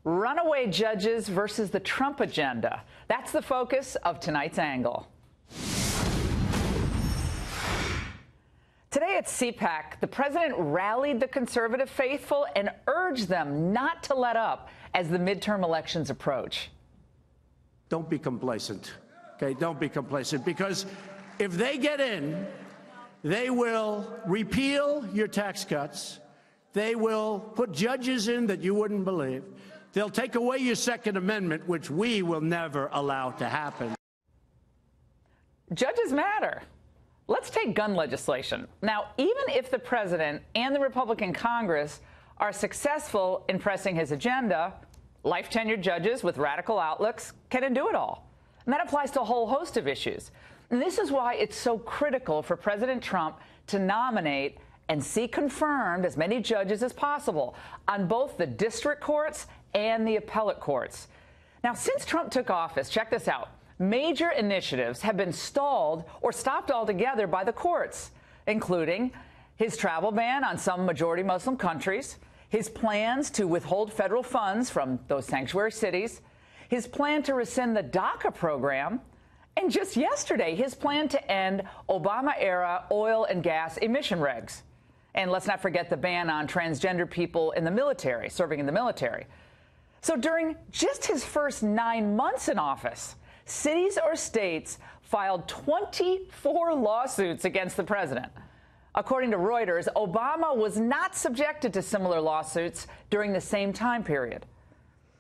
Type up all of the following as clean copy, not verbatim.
Runaway judges versus the Trump agenda. That's the focus of tonight's angle. Today at CPAC, the president rallied the conservative faithful and urged them not to let up as the midterm elections approach. Don't be complacent, okay? Don't be complacent, because if they get in, they will repeal your tax cuts. They will put judges in that you wouldn't believe. They'll take away your Second Amendment, which we will never allow to happen. Judges matter. Let's take gun legislation. Now, even if the president and the Republican Congress are successful in pressing his agenda, life-tenured judges with radical outlooks can undo it all. And that applies to a whole host of issues. And this is why it's so critical for President Trump to nominate and see confirmed as many judges as possible on both the district courts and the appellate courts. Now, since Trump took office, check this out. Major initiatives have been stalled or stopped altogether by the courts, including his travel ban on some majority Muslim countries, his plans to withhold federal funds from those sanctuary cities, his plan to rescind the DACA program, and just yesterday, his plan to end Obama-era oil and gas emission regs. And let's not forget the ban on transgender people in the military, serving in the military. So during just his first 9 months in office, cities or states filed 24 lawsuits against the president. According to Reuters, Obama was not subjected to similar lawsuits during the same time period.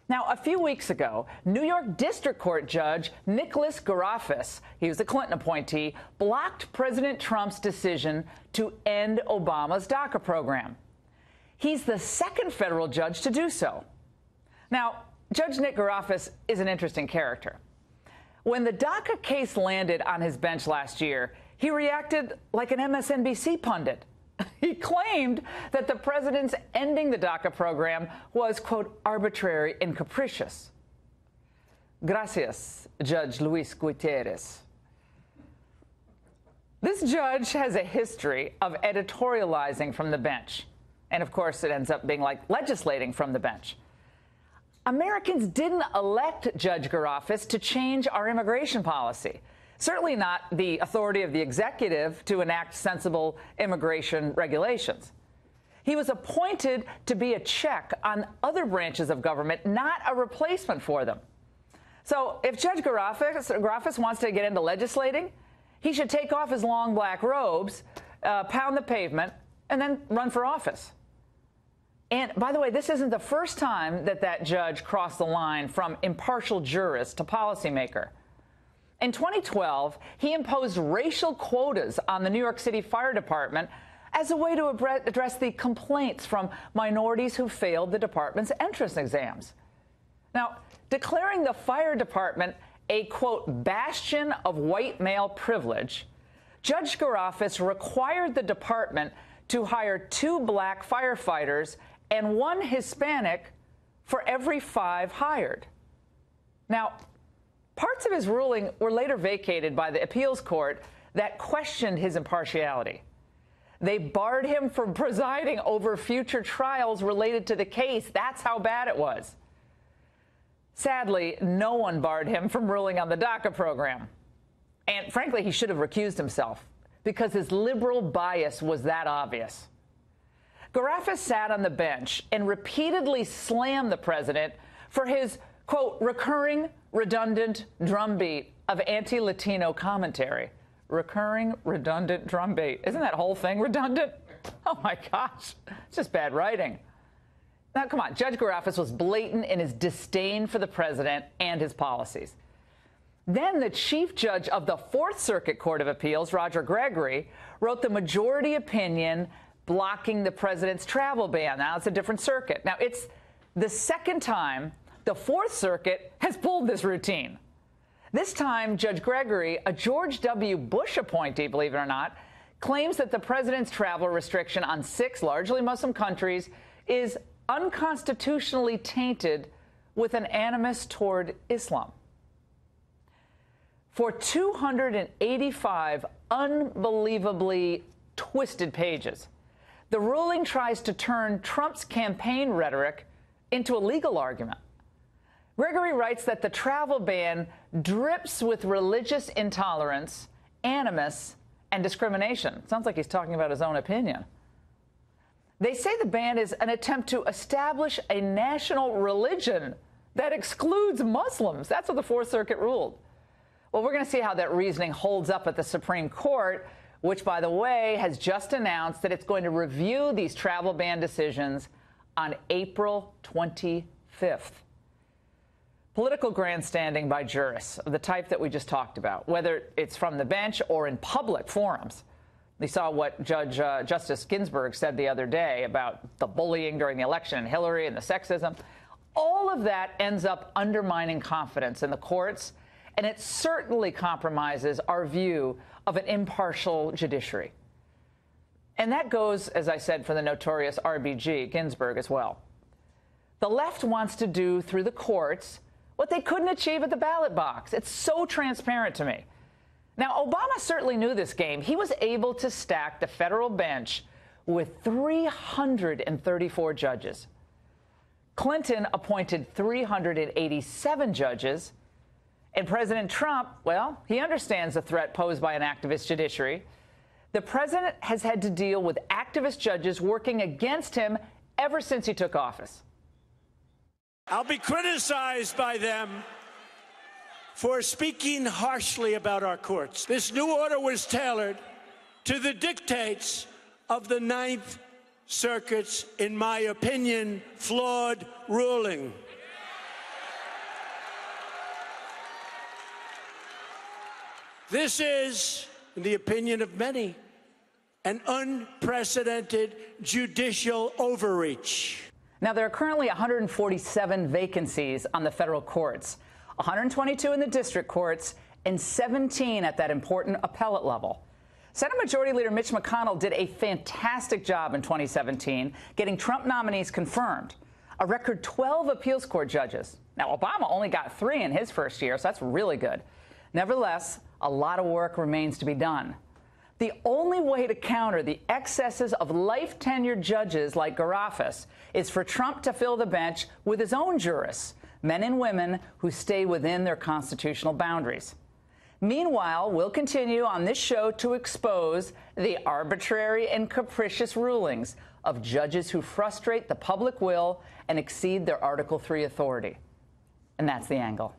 Now, a few weeks ago, New York District Court Judge Nicholas Garofis, he was a Clinton appointee, blocked President Trump's decision to end Obama's DACA program. He's the second federal judge to do so. Now, Judge Nick Garofis is an interesting character. When the DACA case landed on his bench last year, he reacted like an MSNBC pundit. He claimed that the president's ending the DACA program was, quote, arbitrary and capricious. Gracias, Judge Luis Gutierrez. This judge has a history of editorializing from the bench. And, of course, it ends up being like legislating from the bench. Americans didn't elect Judge Garofis to change our immigration policy. Certainly not the authority of the executive to enact sensible immigration regulations. He was appointed to be a check on other branches of government, not a replacement for them. So if Judge Garofis wants to get into legislating, he should take off his long black robes, pound the pavement, and then run for office. And, by the way, this isn't the first time that that judge crossed the line from impartial jurist to policymaker. In 2012, he imposed racial quotas on the New York City Fire Department as a way to address the complaints from minorities who failed the department's entrance exams. Now, declaring the fire department a, quote, bastion of white male privilege, Judge Garofis required the department to hire 2 black firefighters and 1 Hispanic for every 5 hired. Now, parts of his ruling were later vacated by the appeals court that questioned his impartiality. They barred him from presiding over future trials related to the case. That's how bad it was. Sadly, no one barred him from ruling on the DACA program. And frankly, he should have recused himself because his liberal bias was that obvious. Garofis sat on the bench and repeatedly slammed the president for his, quote, recurring, redundant drumbeat of anti-Latino commentary. Recurring, redundant drumbeat. Isn't that whole thing redundant? Oh, my gosh. It's just bad writing. Now, come on. Judge Garofis was blatant in his disdain for the president and his policies. Then the chief judge of the Fourth Circuit Court of Appeals, Roger Gregory, wrote the majority opinion blocking the president's travel ban. Now, it's a different circuit. Now, it's the second time the Fourth Circuit has pulled this routine. This time, Judge Gregory, a George W. Bush appointee, believe it or not, claims that the president's travel restriction on 6 largely Muslim countries is unconstitutionally tainted with an animus toward Islam. For 285 unbelievably twisted pages, the ruling tries to turn Trump's campaign rhetoric into a legal argument. Gregory writes that the travel ban drips with religious intolerance, animus, and discrimination. Sounds like he's talking about his own opinion. They say the ban is an attempt to establish a national religion that excludes Muslims. That's what the Fourth Circuit ruled. Well, we're going to see how that reasoning holds up at the Supreme Court, which, by the way, has just announced that it's going to review these travel ban decisions on April 25th. Political grandstanding by jurists of the type that we just talked about, whether it's from the bench or in public forums. We saw what Justice Ginsburg said the other day about the bullying during the election and Hillary and the sexism. All of that ends up undermining confidence in the courts, and it certainly compromises our view of an impartial judiciary. And that goes, as I said, for the notorious RBG, Ginsburg, as well. The left wants to do through the courts what they couldn't achieve at the ballot box. It's so transparent to me. Now, Obama certainly knew this game. He was able to stack the federal bench with 334 judges. Clinton appointed 387 judges. And President Trump, well, he understands the threat posed by an activist judiciary. The president has had to deal with activist judges working against him ever since he took office. I'll be criticized by them for speaking harshly about our courts. This new order was tailored to the dictates of the Ninth Circuit's, in my opinion, flawed ruling. This is, in the opinion of many, an unprecedented judicial overreach. Now, there are currently 147 vacancies on the federal courts, 122 in the district courts, and 17 at that important appellate level. Senate Majority Leader Mitch McConnell did a fantastic job in 2017 getting Trump nominees confirmed, a record 12 appeals court judges. Now, Obama only got 3 in his first year, so that's really good. Nevertheless, a lot of work remains to be done. The only way to counter the excesses of life-tenured judges like Garofis is for Trump to fill the bench with his own jurists, men and women who stay within their constitutional boundaries. Meanwhile, we'll continue on this show to expose the arbitrary and capricious rulings of judges who frustrate the public will and exceed their Article III authority. And that's The Angle.